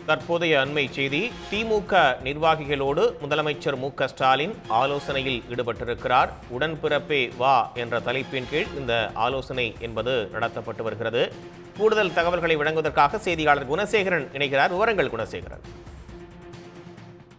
தற்போதைய அண்மை செய்தி. திமுக நிர்வாகிகளோடு முதலமைச்சர் மு.க.ஸ்டாலின் ஆலோசனையில் ஈடுபட்டிருக்கிறார். உடன்பிறப்பே வா என்ற தலைப்பின் கீழ் இந்த ஆலோசனை என்பது நடத்தப்பட்டு வருகிறது. கூடுதல் தகவல்களை வழங்குவதற்காக செய்தியாளர் குணசேகரன் இணைகிறார். விவரங்கள் குணசேகரன்.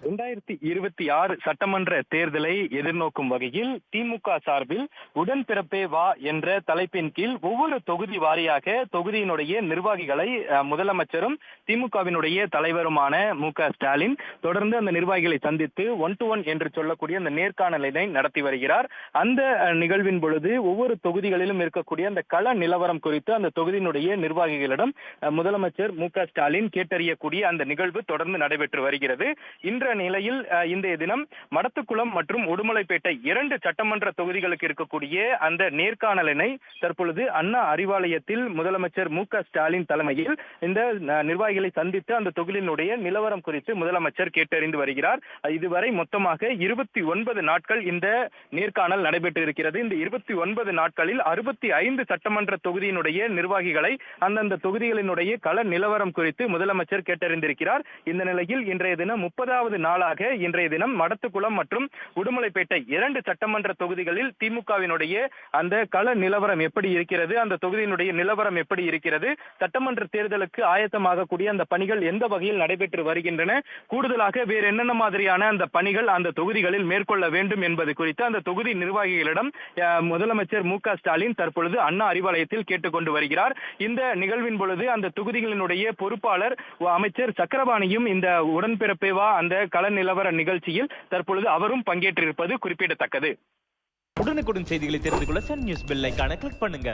2026 சட்டமன்ற தேர்தலை எதிர்நோக்கும் வகையில் திமுக சார்பில் உடன்பிறப்பே வா என்ற தலைப்பின் கீழ் ஒவ்வொரு தொகுதி வாரியாக தொகுதியினுடைய நிர்வாகிகளை முதலமைச்சரும் திமுகவினுடைய தலைவருமான மு.க.ஸ்டாலின் தொடர்ந்து அந்த நிர்வாகிகளை சந்தித்து 1-to-1 என்று சொல்லக்கூடிய அந்த நேர்காணலினை நடத்தி வருகிறார். அந்த நிகழ்வின் பொழுது ஒவ்வொரு தொகுதிகளிலும் இருக்கக்கூடிய அந்த கள நிலவரம் குறித்து அந்த தொகுதியினுடைய நிர்வாகிகளிடம் முதலமைச்சர் மு.க.ஸ்டாலின் கேட்டறியக்கூடிய அந்த நிகழ்வு தொடர்ந்து நடைபெற்று வருகிறது. இன்ற நிலையில் இன்றைய தினம் மடத்துக்குளம் மற்றும் உடுமலைப்பேட்டை 2 சட்டமன்ற தொகுதிகளுக்கு இருக்கக்கூடிய அந்த நேர்காணலினை தற்பொழுது அண்ணா அறிவாலயத்தில் முதலமைச்சர் மு.க.ஸ்டாலின் தலைமையில் இந்த நிர்வாகிகளை சந்தித்து அந்த தொகுதியினுடைய நிலவரம் குறித்து முதலமைச்சர் கேட்டறிந்து வருகிறார். இதுவரை மொத்தமாக 29 நாட்கள் இந்த நேர்காணல் நடைபெற்று இருக்கிறது. இந்த 29 நாட்களில் 65 சட்டமன்ற தொகுதியினுடைய நிர்வாகிகளை அந்தந்த தொகுதிகளினுடைய கள நிலவரம் குறித்து முதலமைச்சர் கேட்டறிந்திருக்கிறார். இந்த நிலையில் இன்றைய தினம் 30வது நாளாக இன்றைய தினம் மடத்துக்குளம் மற்றும் உடுமலைப்பேட்டை 2 சட்டமன்ற தொகுதிகளில் திமுகவினுடைய அந்த கள நிலவரம் எப்படி இருக்கிறது, அந்த தொகுதியினுடைய நிலவரம் எப்படி இருக்கிறது, சட்டமன்ற தேர்தலுக்கு ஆயத்தமாகக்கூடிய அந்த பணிகள் எந்த வகையில் நடைபெற்று வருகின்றன, கூடுதலாக வேறு என்னென்ன மாதிரியான அந்த பணிகள் அந்த தொகுதிகளில் மேற்கொள்ள வேண்டும் என்பது குறித்து அந்த தொகுதி நிர்வாகிகளிடம் முதலமைச்சர் மு.க.ஸ்டாலின் தற்பொழுது அண்ணா அறிவாலயத்தில் கேட்டுக்கொண்டு வருகிறார். இந்த நிகழ்வின் பொழுது அந்த தொகுதிகளினுடைய பொறுப்பாளர் அமைச்சர் சக்கரபாணியும் இந்த உடன்பிறப்பேவா அந்த கள நிலவர நிகழ்ச்சியில் தற்பொழுது அவரும் பங்கேற்றிருப்பது குறிப்பிடத்தக்கது. உடனுக்குடன் செய்திகளை தெரிந்து கொள்ள சன் நியூஸ் பெல் ஐகானை கிளிக் பண்ணுங்க.